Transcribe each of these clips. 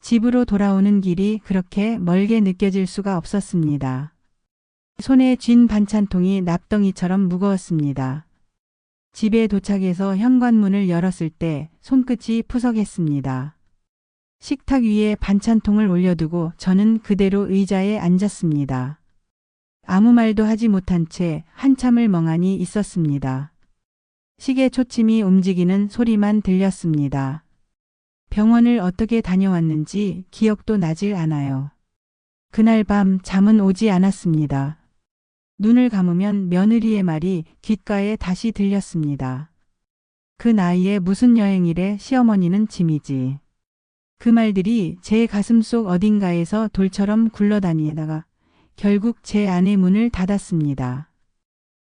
집으로 돌아오는 길이 그렇게 멀게 느껴질 수가 없었습니다. 손에 쥔 반찬통이 납덩이처럼 무거웠습니다. 집에 도착해서 현관문을 열었을 때 손끝이 푸석했습니다. 식탁 위에 반찬통을 올려두고 저는 그대로 의자에 앉았습니다. 아무 말도 하지 못한 채 한참을 멍하니 있었습니다. 시계 초침이 움직이는 소리만 들렸습니다. 병원을 어떻게 다녀왔는지 기억도 나질 않아요. 그날 밤 잠은 오지 않았습니다. 눈을 감으면 며느리의 말이 귓가에 다시 들렸습니다. 그 나이에 무슨 여행이래, 시어머니는 짐이지. 그 말들이 제 가슴속 어딘가에서 돌처럼 굴러다니다가 결국 제 안의 문을 닫았습니다.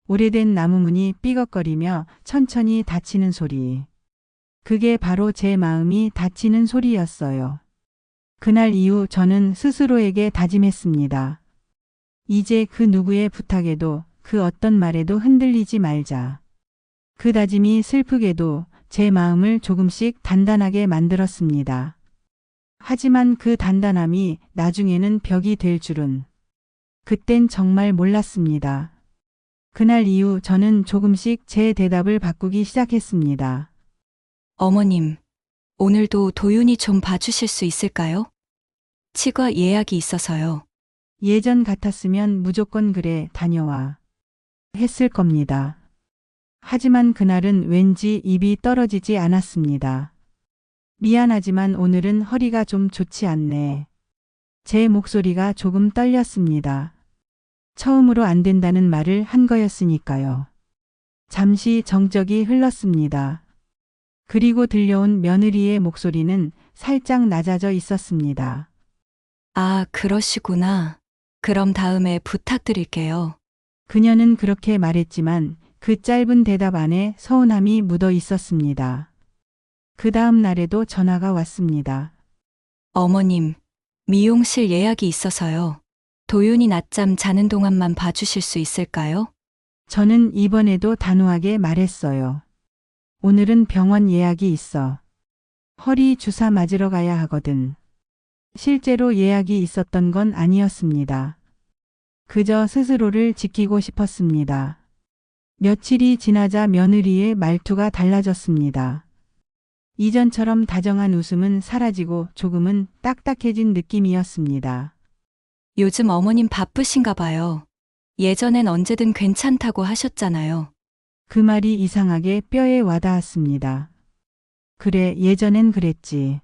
오래된 나무문이 삐걱거리며 천천히 닫히는 소리. 그게 바로 제 마음이 닫히는 소리였어요. 그날 이후 저는 스스로에게 다짐했습니다. 이제 그 누구의 부탁에도 그 어떤 말에도 흔들리지 말자. 그 다짐이 슬프게도 제 마음을 조금씩 단단하게 만들었습니다. 하지만 그 단단함이 나중에는 벽이 될 줄은 그땐 정말 몰랐습니다. 그날 이후 저는 조금씩 제 대답을 바꾸기 시작했습니다. 어머님, 오늘도 도윤이 좀 봐주실 수 있을까요? 치과 예약이 있어서요. 예전 같았으면 무조건 그래, 다녀와 했을 겁니다. 하지만 그날은 왠지 입이 떨어지지 않았습니다. 미안하지만 오늘은 허리가 좀 좋지 않네. 제 목소리가 조금 떨렸습니다. 처음으로 안 된다는 말을 한 거였으니까요. 잠시 정적이 흘렀습니다. 그리고 들려온 며느리의 목소리는 살짝 낮아져 있었습니다. 아, 그러시구나. 그럼 다음에 부탁드릴게요. 그녀는 그렇게 말했지만 그 짧은 대답 안에 서운함이 묻어 있었습니다. 그 다음 날에도 전화가 왔습니다. 어머님, 미용실 예약이 있어서요. 도윤이 낮잠 자는 동안만 봐주실 수 있을까요? 저는 이번에도 단호하게 말했어요. 오늘은 병원 예약이 있어. 허리 주사 맞으러 가야 하거든. 실제로 예약이 있었던 건 아니었습니다. 그저 스스로를 지키고 싶었습니다. 며칠이 지나자 며느리의 말투가 달라졌습니다. 이전처럼 다정한 웃음은 사라지고 조금은 딱딱해진 느낌이었습니다. 요즘 어머님 바쁘신가 봐요. 예전엔 언제든 괜찮다고 하셨잖아요. 그 말이 이상하게 뼈에 와닿았습니다. 그래, 예전엔 그랬지.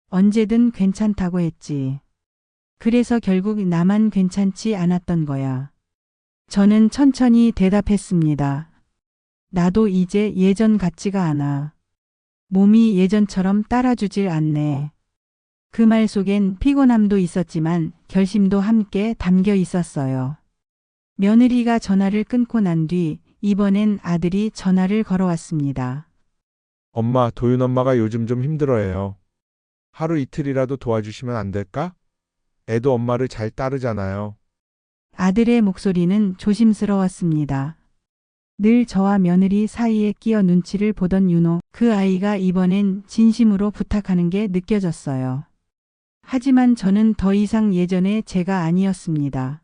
언제든 괜찮다고 했지. 그래서 결국 나만 괜찮지 않았던 거야. 저는 천천히 대답했습니다. 나도 이제 예전 같지가 않아. 몸이 예전처럼 따라주질 않네. 그 말 속엔 피곤함도 있었지만 결심도 함께 담겨 있었어요. 며느리가 전화를 끊고 난 뒤 이번엔 아들이 전화를 걸어왔습니다. 엄마, 도윤 엄마가 요즘 좀 힘들어해요. 하루 이틀이라도 도와주시면 안 될까? 애도 엄마를 잘 따르잖아요. 아들의 목소리는 조심스러웠습니다. 늘 저와 며느리 사이에 끼어 눈치를 보던 윤호, 그 아이가 이번엔 진심으로 부탁하는 게 느껴졌어요. 하지만 저는 더 이상 예전의 제가 아니었습니다.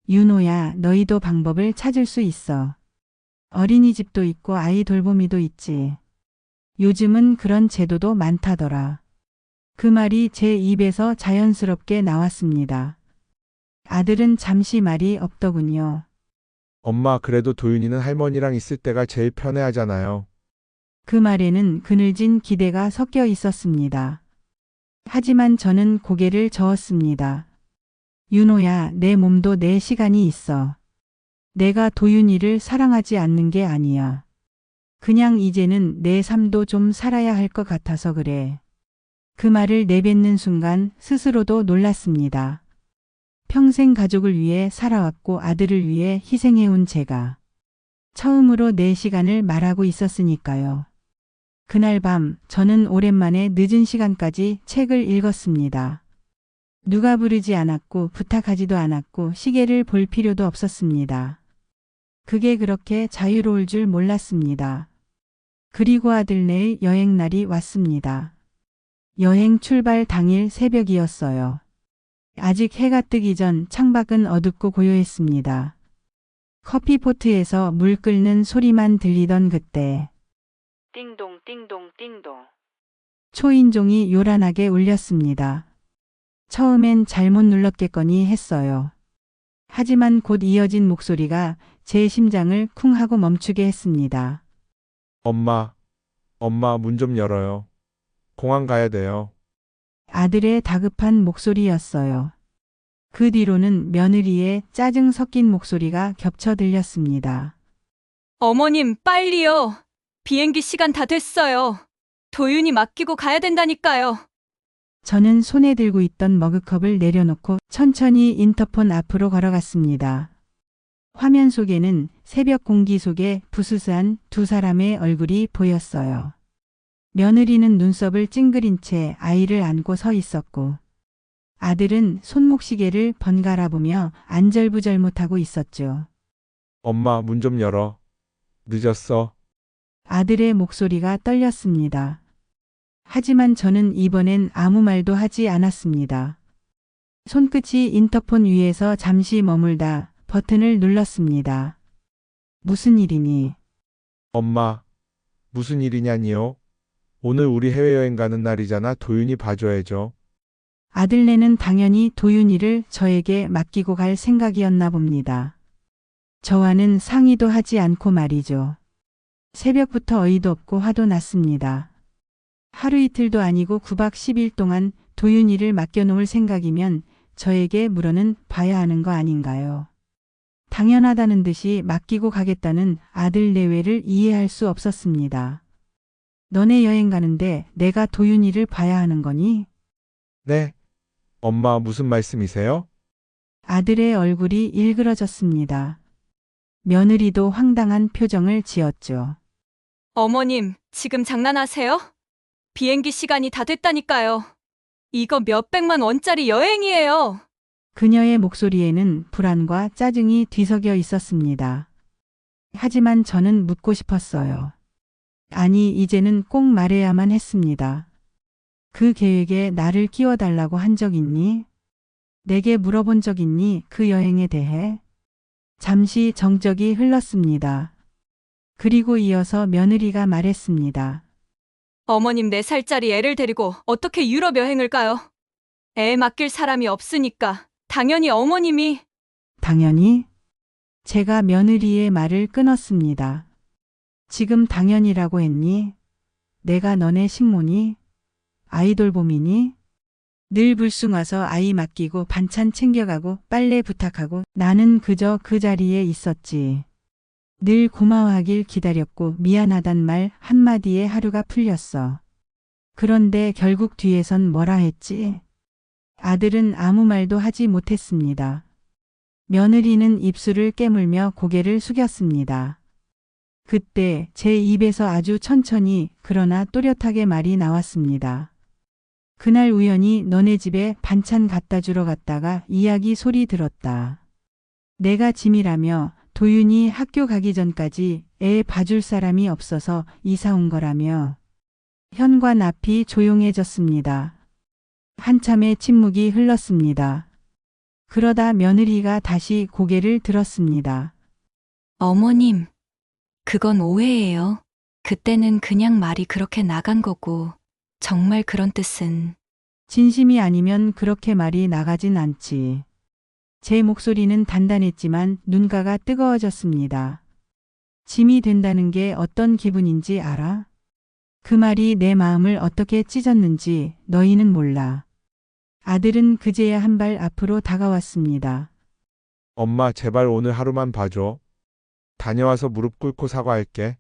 윤호야, 너희도 방법을 찾을 수 있어. 어린이집도 있고 아이 돌보미도 있지. 요즘은 그런 제도도 많다더라. 그 말이 제 입에서 자연스럽게 나왔습니다. 아들은 잠시 말이 없더군요. 엄마, 그래도 도윤이는 할머니랑 있을 때가 제일 편해하잖아요. 그 말에는 그늘진 기대가 섞여 있었습니다. 하지만 저는 고개를 저었습니다. 윤호야, 내 몸도 내 시간이 있어. 내가 도윤이를 사랑하지 않는 게 아니야. 그냥 이제는 내 삶도 좀 살아야 할 것 같아서 그래. 그 말을 내뱉는 순간 스스로도 놀랐습니다. 평생 가족을 위해 살아왔고 아들을 위해 희생해온 제가 처음으로 내 시간을 말하고 있었으니까요. 그날 밤 저는 오랜만에 늦은 시간까지 책을 읽었습니다. 누가 부르지 않았고 부탁하지도 않았고 시계를 볼 필요도 없었습니다. 그게 그렇게 자유로울 줄 몰랐습니다. 그리고 아들네의 여행날이 왔습니다. 여행 출발 당일 새벽이었어요. 아직 해가 뜨기 전 창밖은 어둡고 고요했습니다. 커피포트에서 물 끓는 소리만 들리던 그때 띵동 띵동 띵동 초인종이 요란하게 울렸습니다. 처음엔 잘못 눌렀겠거니 했어요. 하지만 곧 이어진 목소리가 제 심장을 쿵 하고 멈추게 했습니다. 엄마, 엄마 문 좀 열어요. 공항 가야 돼요. 아들의 다급한 목소리였어요. 그 뒤로는 며느리의 짜증 섞인 목소리가 겹쳐 들렸습니다. 어머님, 빨리요. 비행기 시간 다 됐어요. 도윤이 맡기고 가야 된다니까요. 저는 손에 들고 있던 머그컵을 내려놓고 천천히 인터폰 앞으로 걸어갔습니다. 화면 속에는 새벽 공기 속에 부스스한 두 사람의 얼굴이 보였어요. 며느리는 눈썹을 찡그린 채 아이를 안고 서 있었고 아들은 손목시계를 번갈아 보며 안절부절 못하고 있었죠. 엄마 문 좀 열어. 늦었어. 아들의 목소리가 떨렸습니다. 하지만 저는 이번엔 아무 말도 하지 않았습니다. 손끝이 인터폰 위에서 잠시 머물다 버튼을 눌렀습니다. 무슨 일이니? 엄마, 무슨 일이냐니요? 오늘 우리 해외여행 가는 날이잖아. 도윤이 봐줘야죠. 아들네는 당연히 도윤이를 저에게 맡기고 갈 생각이었나 봅니다. 저와는 상의도 하지 않고 말이죠. 새벽부터 어이도 없고 화도 났습니다. 하루 이틀도 아니고 9박 10일 동안 도윤이를 맡겨놓을 생각이면 저에게 물어는 봐야 하는 거 아닌가요? 당연하다는 듯이 맡기고 가겠다는 아들 내외를 이해할 수 없었습니다. 너네 여행 가는데 내가 도윤이를 봐야 하는 거니? 네. 엄마 무슨 말씀이세요? 아들의 얼굴이 일그러졌습니다. 며느리도 황당한 표정을 지었죠. 어머님, 지금 장난하세요? 비행기 시간이 다 됐다니까요. 이거 몇백만 원짜리 여행이에요. 그녀의 목소리에는 불안과 짜증이 뒤섞여 있었습니다. 하지만 저는 묻고 싶었어요. 아니, 이제는 꼭 말해야만 했습니다. 그 계획에 나를 끼워달라고 한 적 있니? 내게 물어본 적 있니? 그 여행에 대해? 잠시 정적이 흘렀습니다. 그리고 이어서 며느리가 말했습니다. 어머님 4살짜리 애를 데리고 어떻게 유럽 여행을 가요? 애 맡길 사람이 없으니까 당연히 어머님이. 당연히? 제가 며느리의 말을 끊었습니다. 지금 당연이라고 했니? 내가 너네 식모니? 아이돌봄이니? 늘 불쑥 와서 아이 맡기고 반찬 챙겨가고 빨래 부탁하고 나는 그저 그 자리에 있었지. 늘 고마워하길 기다렸고 미안하단 말 한마디에 하루가 풀렸어. 그런데 결국 뒤에선 뭐라 했지? 아들은 아무 말도 하지 못했습니다. 며느리는 입술을 깨물며 고개를 숙였습니다. 그때 제 입에서 아주 천천히 그러나 또렷하게 말이 나왔습니다. 그날 우연히 너네 집에 반찬 갖다 주러 갔다가 이야기 소리 들었다. 내가 짐이라며 도윤이 학교 가기 전까지 애 봐줄 사람이 없어서 이사 온 거라며. 현관 앞이 조용해졌습니다. 한참의 침묵이 흘렀습니다. 그러다 며느리가 다시 고개를 들었습니다. 어머님, 그건 오해예요. 그때는 그냥 말이 그렇게 나간 거고 정말 그런 뜻은. 진심이 아니면 그렇게 말이 나가진 않지. 제 목소리는 단단했지만 눈가가 뜨거워졌습니다. 짐이 된다는 게 어떤 기분인지 알아? 그 말이 내 마음을 어떻게 찢었는지 너희는 몰라. 아들은 그제야 한 발 앞으로 다가왔습니다. 엄마 제발 오늘 하루만 봐줘. 다녀와서 무릎 꿇고 사과할게.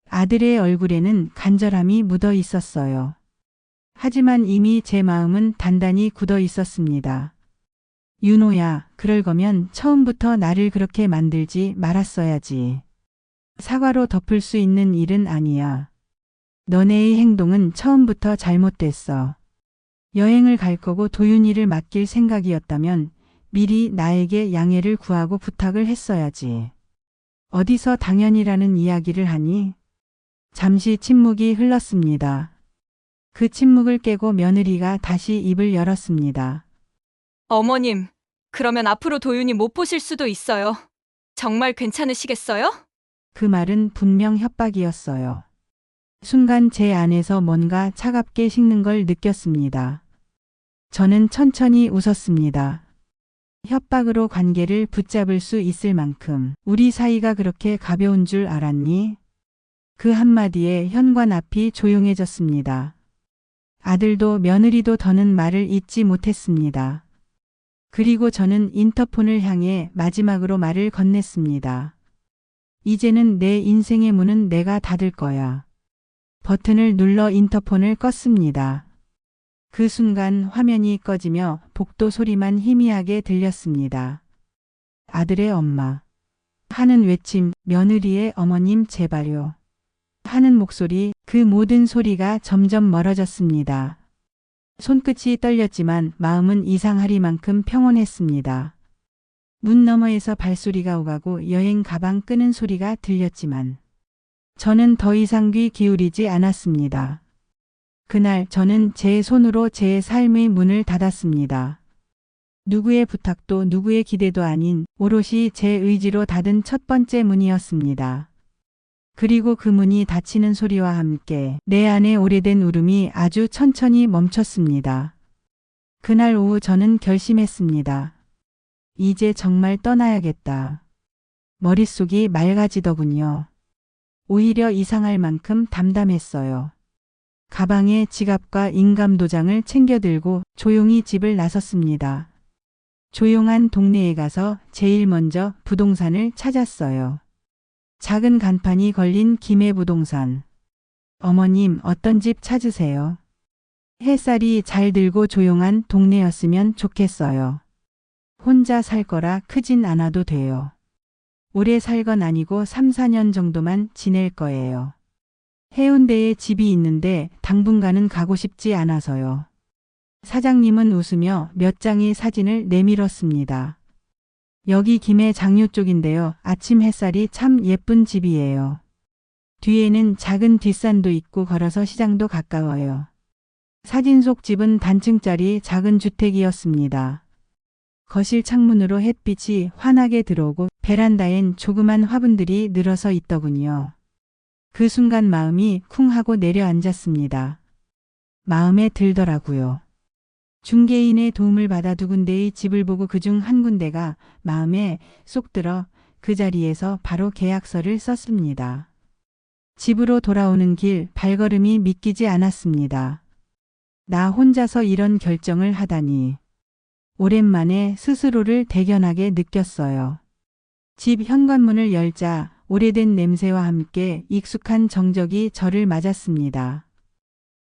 아들의 얼굴에는 간절함이 묻어 있었어요. 하지만 이미 제 마음은 단단히 굳어 있었습니다. 윤호야, 그럴 거면 처음부터 나를 그렇게 만들지 말았어야지. 사과로 덮을 수 있는 일은 아니야. 너네의 행동은 처음부터 잘못됐어. 여행을 갈 거고 도윤이를 맡길 생각이었다면 미리 나에게 양해를 구하고 부탁을 했어야지. 어디서 당연이라는 이야기를 하니? 잠시 침묵이 흘렀습니다. 그 침묵을 깨고 며느리가 다시 입을 열었습니다. 어머님, 그러면 앞으로 도윤이 못 보실 수도 있어요. 정말 괜찮으시겠어요? 그 말은 분명 협박이었어요. 순간 제 안에서 뭔가 차갑게 식는 걸 느꼈습니다. 저는 천천히 웃었습니다. 협박으로 관계를 붙잡을 수 있을 만큼 우리 사이가 그렇게 가벼운 줄 알았니? 그 한마디에 현관 앞이 조용해졌습니다. 아들도 며느리도 더는 말을 잇지 못했습니다. 그리고 저는 인터폰을 향해 마지막으로 말을 건넸습니다. 이제는 내 인생의 문은 내가 닫을 거야. 버튼을 눌러 인터폰을 껐습니다. 그 순간 화면이 꺼지며 복도 소리만 희미하게 들렸습니다. 아들의 엄마. 하는 외침, 며느리의 어머님 제발요. 하는 목소리, 그 모든 소리가 점점 멀어졌습니다. 손끝이 떨렸지만 마음은 이상하리만큼 평온했습니다. 문 너머에서 발소리가 오가고 여행 가방 끄는 소리가 들렸지만 저는 더 이상 귀 기울이지 않았습니다. 그날 저는 제 손으로 제 삶의 문을 닫았습니다. 누구의 부탁도 누구의 기대도 아닌 오롯이 제 의지로 닫은 첫 번째 문이었습니다. 그리고 그 문이 닫히는 소리와 함께 내 안에 오래된 울음이 아주 천천히 멈췄습니다. 그날 오후 저는 결심했습니다. 이제 정말 떠나야겠다. 머릿속이 맑아지더군요. 오히려 이상할 만큼 담담했어요. 가방에 지갑과 인감도장을 챙겨 들고 조용히 집을 나섰습니다. 조용한 동네에 가서 제일 먼저 부동산을 찾았어요. 작은 간판이 걸린 김해부동산. 어머님, 어떤 집 찾으세요? 햇살이 잘 들고 조용한 동네였으면 좋겠어요. 혼자 살 거라 크진 않아도 돼요. 오래 살 건 아니고 3, 4년 정도만 지낼 거예요. 해운대에 집이 있는데 당분간은 가고 싶지 않아서요. 사장님은 웃으며 몇 장의 사진을 내밀었습니다. 여기 김해 장유 쪽인데요. 아침 햇살이 참 예쁜 집이에요. 뒤에는 작은 뒷산도 있고 걸어서 시장도 가까워요. 사진 속 집은 단층짜리 작은 주택이었습니다. 거실 창문으로 햇빛이 환하게 들어오고 베란다엔 조그만 화분들이 늘어서 있더군요. 그 순간 마음이 쿵 하고 내려앉았습니다. 마음에 들더라고요. 중개인의 도움을 받아 두 군데의 집을 보고 그중 한 군데가 마음에 쏙 들어 그 자리에서 바로 계약서를 썼습니다. 집으로 돌아오는 길 발걸음이 믿기지 않았습니다. 나 혼자서 이런 결정을 하다니. 오랜만에 스스로를 대견하게 느꼈어요. 집 현관문을 열자 오래된 냄새와 함께 익숙한 정적이 저를 맞았습니다.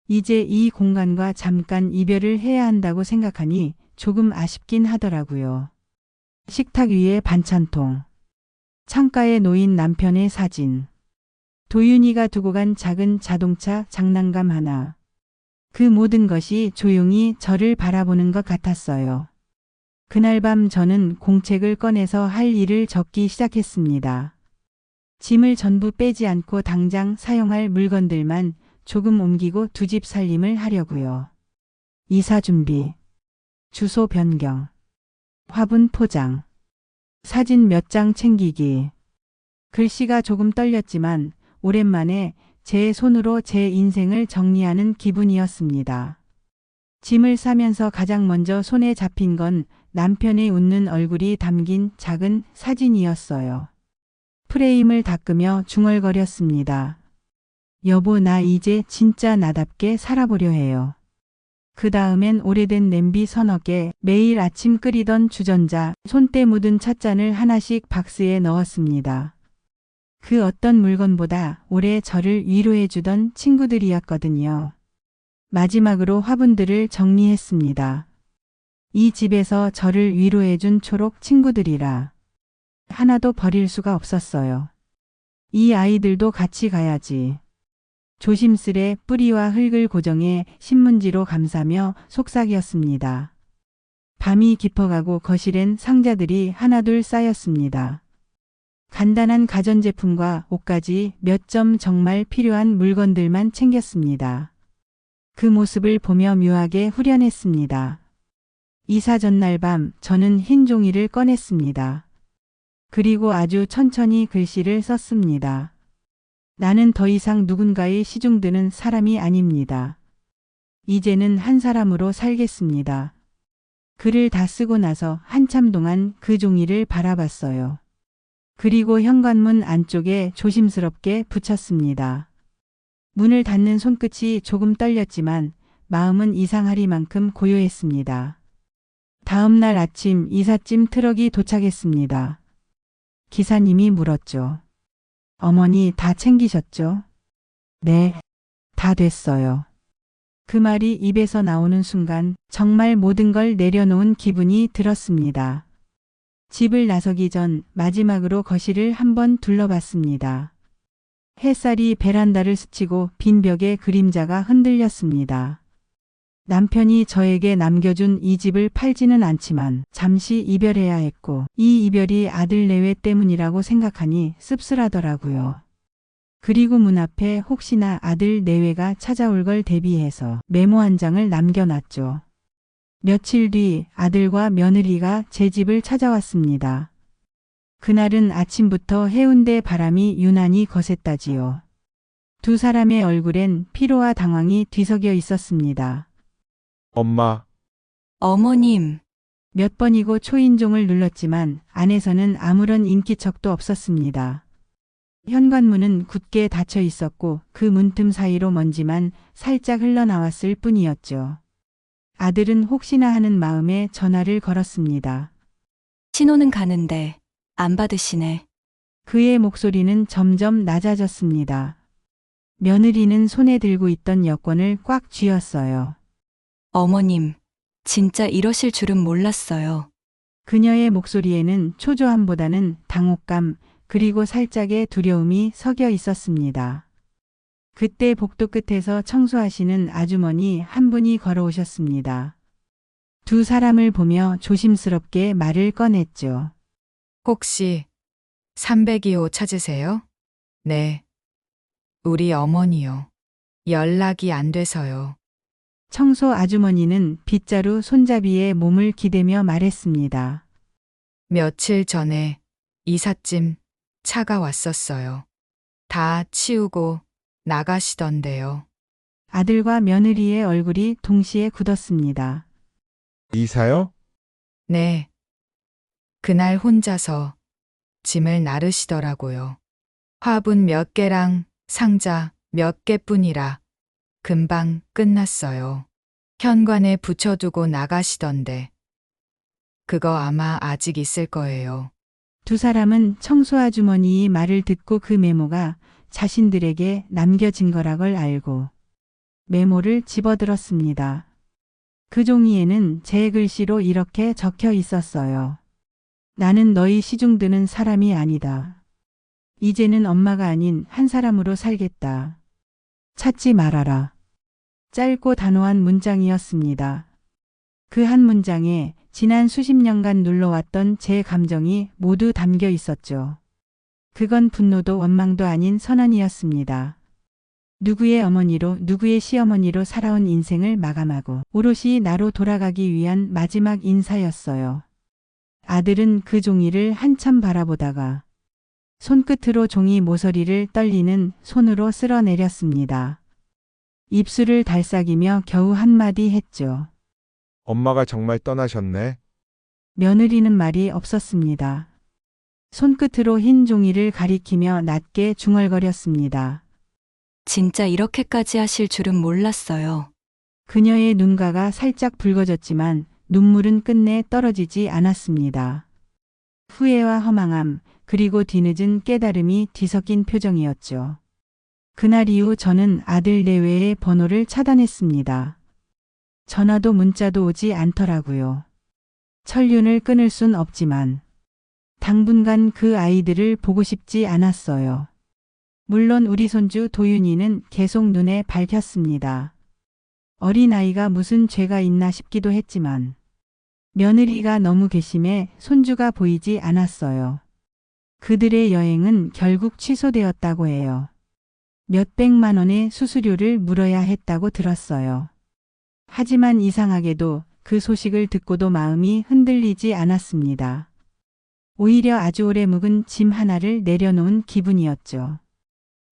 이제 이 공간과 잠깐 이별을 해야 한다고 생각하니 조금 아쉽긴 하더라고요. 식탁 위에 반찬통, 창가에 놓인 남편의 사진, 도윤이가 두고 간 작은 자동차 장난감 하나. 그 모든 것이 조용히 저를 바라보는 것 같았어요. 그날 밤 저는 공책을 꺼내서 할 일을 적기 시작했습니다. 짐을 전부 빼지 않고 당장 사용할 물건들만 조금 옮기고 두 집 살림을 하려고요. 이사 준비, 주소 변경, 화분 포장, 사진 몇 장 챙기기. 글씨가 조금 떨렸지만 오랜만에 제 손으로 제 인생을 정리하는 기분이었습니다. 짐을 싸면서 가장 먼저 손에 잡힌 건 남편의 웃는 얼굴이 담긴 작은 사진이었어요. 프레임을 닦으며 중얼거렸습니다. 여보, 나 이제 진짜 나답게 살아보려 해요. 그 다음엔 오래된 냄비 서너 개, 매일 아침 끓이던 주전자, 손때 묻은 찻잔을 하나씩 박스에 넣었습니다. 그 어떤 물건보다 오래 저를 위로해주던 친구들이었거든요. 마지막으로 화분들을 정리했습니다. 이 집에서 저를 위로해준 초록 친구들이라 하나도 버릴 수가 없었어요. 이 아이들도 같이 가야지. 조심스레 뿌리와 흙을 고정해 신문지로 감싸며 속삭였습니다. 밤이 깊어가고 거실엔 상자들이 하나둘 쌓였습니다. 간단한 가전제품과 옷까지 몇 점 정말 필요한 물건들만 챙겼습니다. 그 모습을 보며 묘하게 후련했습니다. 이사 전날 밤 저는 흰 종이를 꺼냈습니다. 그리고 아주 천천히 글씨를 썼습니다. 나는 더 이상 누군가의 시중드는 사람이 아닙니다. 이제는 한 사람으로 살겠습니다. 글을 다 쓰고 나서 한참 동안 그 종이를 바라봤어요. 그리고 현관문 안쪽에 조심스럽게 붙였습니다. 문을 닫는 손끝이 조금 떨렸지만 마음은 이상하리만큼 고요했습니다. 다음 날 아침 이삿짐 트럭이 도착했습니다. 기사님이 물었죠. 어머니 다 챙기셨죠? 네, 다 됐어요. 그 말이 입에서 나오는 순간 정말 모든 걸 내려놓은 기분이 들었습니다. 집을 나서기 전 마지막으로 거실을 한번 둘러봤습니다. 햇살이 베란다를 스치고 빈 벽에 그림자가 흔들렸습니다. 남편이 저에게 남겨준 이 집을 팔지는 않지만 잠시 이별해야 했고 이 이별이 아들 내외 때문이라고 생각하니 씁쓸하더라고요. 그리고 문 앞에 혹시나 아들 내외가 찾아올 걸 대비해서 메모 한 장을 남겨놨죠. 며칠 뒤 아들과 며느리가 제 집을 찾아왔습니다. 그날은 아침부터 해운대 바람이 유난히 거셌다지요. 두 사람의 얼굴엔 피로와 당황이 뒤섞여 있었습니다. 엄마, 어머님, 몇 번이고 초인종을 눌렀지만 안에서는 아무런 인기척도 없었습니다. 현관문은 굳게 닫혀 있었고 그 문틈 사이로 먼지만 살짝 흘러나왔을 뿐이었죠. 아들은 혹시나 하는 마음에 전화를 걸었습니다. 신호는 가는데 안 받으시네. 그의 목소리는 점점 낮아졌습니다. 며느리는 손에 들고 있던 여권을 꽉 쥐었어요. 어머님, 진짜 이러실 줄은 몰랐어요. 그녀의 목소리에는 초조함보다는 당혹감 그리고 살짝의 두려움이 섞여 있었습니다. 그때 복도 끝에서 청소하시는 아주머니 한 분이 걸어오셨습니다. 두 사람을 보며 조심스럽게 말을 꺼냈죠. 혹시 302호 찾으세요? 네. 우리 어머니요. 연락이 안 돼서요. 청소 아주머니는 빗자루 손잡이에 몸을 기대며 말했습니다. 며칠 전에 이삿짐 차가 왔었어요. 다 치우고 나가시던데요. 아들과 며느리의 얼굴이 동시에 굳었습니다. 이사요? 네. 그날 혼자서 짐을 나르시더라고요. 화분 몇 개랑 상자 몇 개뿐이라 금방 끝났어요. 현관에 붙여두고 나가시던데. 그거 아마 아직 있을 거예요. 두 사람은 청소 아주머니의 말을 듣고 그 메모가 자신들에게 남겨진 거라걸 알고 메모를 집어들었습니다. 그 종이에는 제 글씨로 이렇게 적혀 있었어요. 나는 너희 시중드는 사람이 아니다. 이제는 엄마가 아닌 한 사람으로 살겠다. 찾지 말아라. 짧고 단호한 문장이었습니다. 그 한 문장에 지난 수십 년간 눌러왔던 제 감정이 모두 담겨 있었죠. 그건 분노도 원망도 아닌 선언이었습니다. 누구의 어머니로 누구의 시어머니로 살아온 인생을 마감하고 오롯이 나로 돌아가기 위한 마지막 인사였어요. 아들은 그 종이를 한참 바라보다가 손끝으로 종이 모서리를 떨리는 손으로 쓸어내렸습니다. 입술을 달싹이며 겨우 한마디 했죠. 엄마가 정말 떠나셨네. 며느리는 말이 없었습니다. 손끝으로 흰 종이를 가리키며 낮게 중얼거렸습니다. 진짜 이렇게까지 하실 줄은 몰랐어요. 그녀의 눈가가 살짝 붉어졌지만 눈물은 끝내 떨어지지 않았습니다. 후회와 허망함, 그리고 뒤늦은 깨달음이 뒤섞인 표정이었죠. 그날 이후 저는 아들 내외의 번호를 차단했습니다. 전화도 문자도 오지 않더라고요. 천륜을 끊을 순 없지만 당분간 그 아이들을 보고 싶지 않았어요. 물론 우리 손주 도윤이는 계속 눈에 밝혔습니다. 어린아이가 무슨 죄가 있나 싶기도 했지만 며느리가 너무 괘씸해 손주가 보이지 않았어요. 그들의 여행은 결국 취소되었다고 해요. 몇백만 원의 수수료를 물어야 했다고 들었어요. 하지만 이상하게도 그 소식을 듣고도 마음이 흔들리지 않았습니다. 오히려 아주 오래 묵은 짐 하나를 내려놓은 기분이었죠.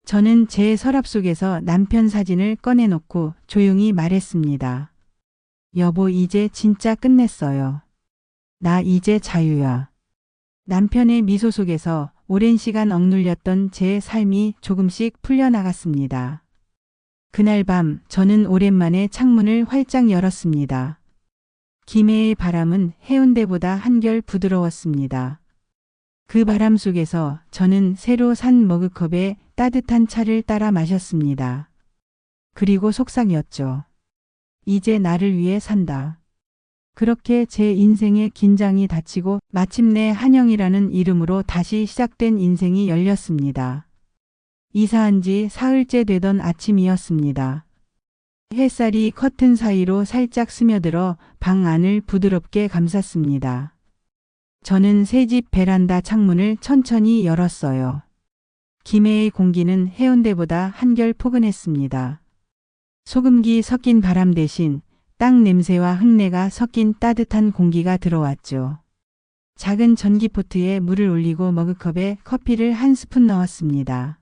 저는 제 서랍 속에서 남편 사진을 꺼내놓고 조용히 말했습니다. 여보, 이제 진짜 끝냈어요. 나 이제 자유야. 남편의 미소 속에서 오랜 시간 억눌렸던 제 삶이 조금씩 풀려나갔습니다. 그날 밤 저는 오랜만에 창문을 활짝 열었습니다. 김해의 바람은 해운대보다 한결 부드러웠습니다. 그 바람 속에서 저는 새로 산 머그컵에 따뜻한 차를 따라 마셨습니다. 그리고 속삭였죠. 이제 나를 위해 산다. 그렇게 제 인생의 긴장이 닫히고 마침내 한영이라는 이름으로 다시 시작된 인생이 열렸습니다. 이사한 지 사흘째 되던 아침이었습니다. 햇살이 커튼 사이로 살짝 스며들어 방 안을 부드럽게 감쌌습니다. 저는 새집 베란다 창문을 천천히 열었어요. 김해의 공기는 해운대보다 한결 포근했습니다. 소금기 섞인 바람 대신 땅 냄새와 흙내가 섞인 따뜻한 공기가 들어왔죠. 작은 전기포트에 물을 올리고 머그컵에 커피를 한 스푼 넣었습니다.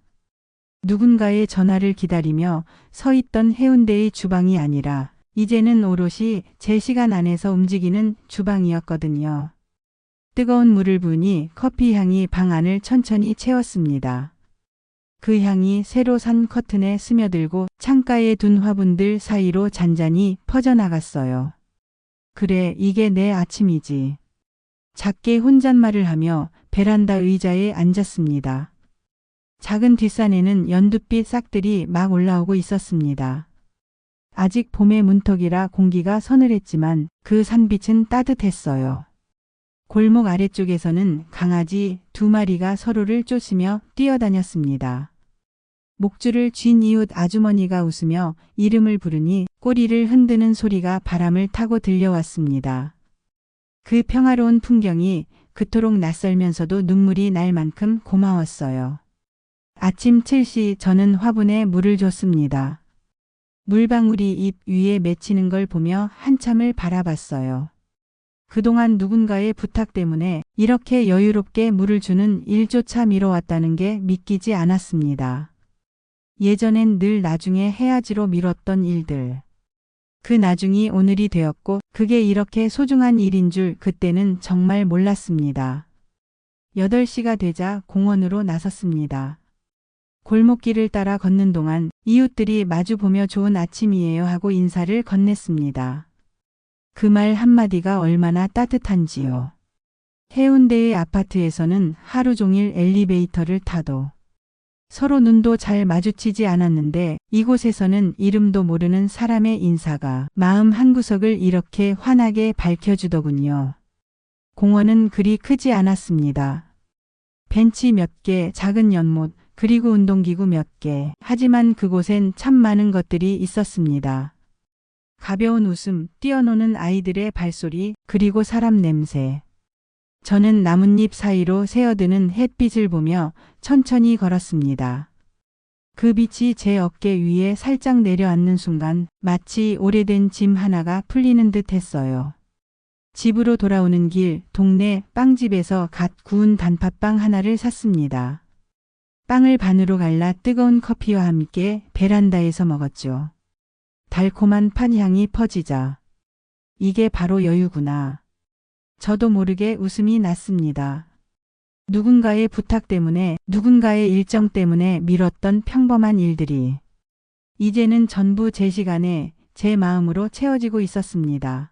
누군가의 전화를 기다리며 서 있던 해운대의 주방이 아니라 이제는 오롯이 제 시간 안에서 움직이는 주방이었거든요. 뜨거운 물을 부으니 커피 향이 방 안을 천천히 채웠습니다. 그 향이 새로 산 커튼에 스며들고 창가에 둔 화분들 사이로 잔잔히 퍼져나갔어요. 그래, 이게 내 아침이지. 작게 혼잣말을 하며 베란다 의자에 앉았습니다. 작은 뒷산에는 연두빛 싹들이 막 올라오고 있었습니다. 아직 봄의 문턱이라 공기가 서늘했지만 그 산빛은 따뜻했어요. 골목 아래쪽에서는 강아지 2마리가 서로를 쫓으며 뛰어다녔습니다. 목줄을 쥔 이웃 아주머니가 웃으며 이름을 부르니 꼬리를 흔드는 소리가 바람을 타고 들려왔습니다. 그 평화로운 풍경이 그토록 낯설면서도 눈물이 날 만큼 고마웠어요. 아침 7시 저는 화분에 물을 줬습니다. 물방울이 잎 위에 맺히는 걸 보며 한참을 바라봤어요. 그동안 누군가의 부탁 때문에 이렇게 여유롭게 물을 주는 일조차 미뤄왔다는 게 믿기지 않았습니다. 예전엔 늘 나중에 해야지로 미뤘던 일들. 그 나중이 오늘이 되었고 그게 이렇게 소중한 일인 줄 그때는 정말 몰랐습니다. 8시가 되자 공원으로 나섰습니다. 골목길을 따라 걷는 동안 이웃들이 마주보며 좋은 아침이에요 하고 인사를 건넸습니다. 그 말 한마디가 얼마나 따뜻한지요. 해운대의 아파트에서는 하루 종일 엘리베이터를 타도 서로 눈도 잘 마주치지 않았는데 이곳에서는 이름도 모르는 사람의 인사가 마음 한구석을 이렇게 환하게 밝혀주더군요. 공원은 그리 크지 않았습니다. 벤치 몇 개, 작은 연못, 그리고 운동기구 몇 개. 하지만 그곳엔 참 많은 것들이 있었습니다. 가벼운 웃음, 뛰어노는 아이들의 발소리, 그리고 사람 냄새. 저는 나뭇잎 사이로 새어드는 햇빛을 보며 천천히 걸었습니다. 그 빛이 제 어깨 위에 살짝 내려앉는 순간 마치 오래된 짐 하나가 풀리는 듯 했어요. 집으로 돌아오는 길, 동네 빵집에서 갓 구운 단팥빵 하나를 샀습니다. 빵을 반으로 갈라 뜨거운 커피와 함께 베란다에서 먹었죠. 달콤한 팥향이 퍼지자 이게 바로 여유구나. 저도 모르게 웃음이 났습니다. 누군가의 부탁 때문에, 누군가의 일정 때문에 미뤘던 평범한 일들이 이제는 전부 제 시간에 제 마음으로 채워지고 있었습니다.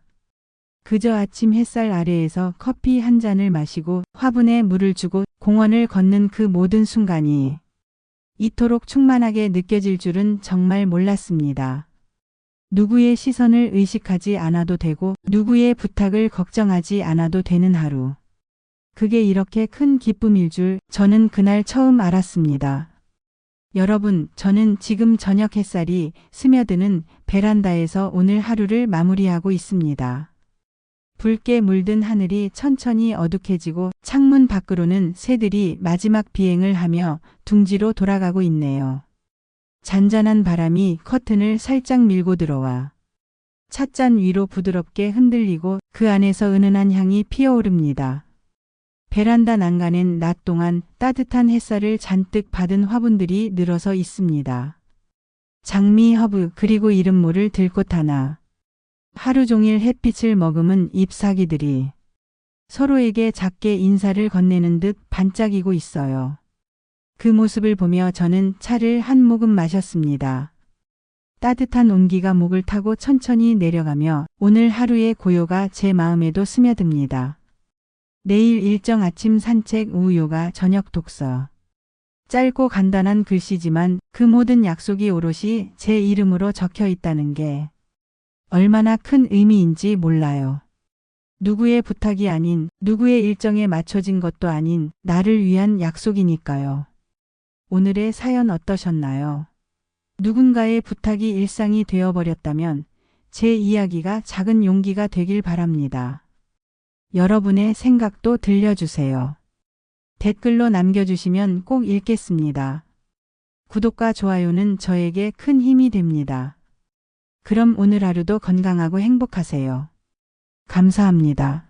그저 아침 햇살 아래에서 커피 한 잔을 마시고 화분에 물을 주고 공원을 걷는 그 모든 순간이 이토록 충만하게 느껴질 줄은 정말 몰랐습니다. 누구의 시선을 의식하지 않아도 되고 누구의 부탁을 걱정하지 않아도 되는 하루. 그게 이렇게 큰 기쁨일 줄 저는 그날 처음 알았습니다. 여러분, 저는 지금 저녁 햇살이 스며드는 베란다에서 오늘 하루를 마무리하고 있습니다. 붉게 물든 하늘이 천천히 어둑해지고 창문 밖으로는 새들이 마지막 비행을 하며 둥지로 돌아가고 있네요. 잔잔한 바람이 커튼을 살짝 밀고 들어와 찻잔 위로 부드럽게 흔들리고 그 안에서 은은한 향이 피어오릅니다. 베란다 난간엔 낮 동안 따뜻한 햇살을 잔뜩 받은 화분들이 늘어서 있습니다. 장미, 허브, 그리고 이름 모를 들꽃 하나. 하루 종일 햇빛을 머금은 잎사귀들이 서로에게 작게 인사를 건네는 듯 반짝이고 있어요. 그 모습을 보며 저는 차를 한 모금 마셨습니다. 따뜻한 온기가 목을 타고 천천히 내려가며 오늘 하루의 고요가 제 마음에도 스며듭니다. 내일 일정 아침 산책, 오후 요가, 저녁 독서. 짧고 간단한 글씨지만 그 모든 약속이 오롯이 제 이름으로 적혀 있다는 게 얼마나 큰 의미인지 몰라요. 누구의 부탁이 아닌, 누구의 일정에 맞춰진 것도 아닌 나를 위한 약속이니까요. 오늘의 사연 어떠셨나요? 누군가의 부탁이 일상이 되어버렸다면 제 이야기가 작은 용기가 되길 바랍니다. 여러분의 생각도 들려주세요. 댓글로 남겨주시면 꼭 읽겠습니다. 구독과 좋아요는 저에게 큰 힘이 됩니다. 그럼 오늘 하루도 건강하고 행복하세요. 감사합니다.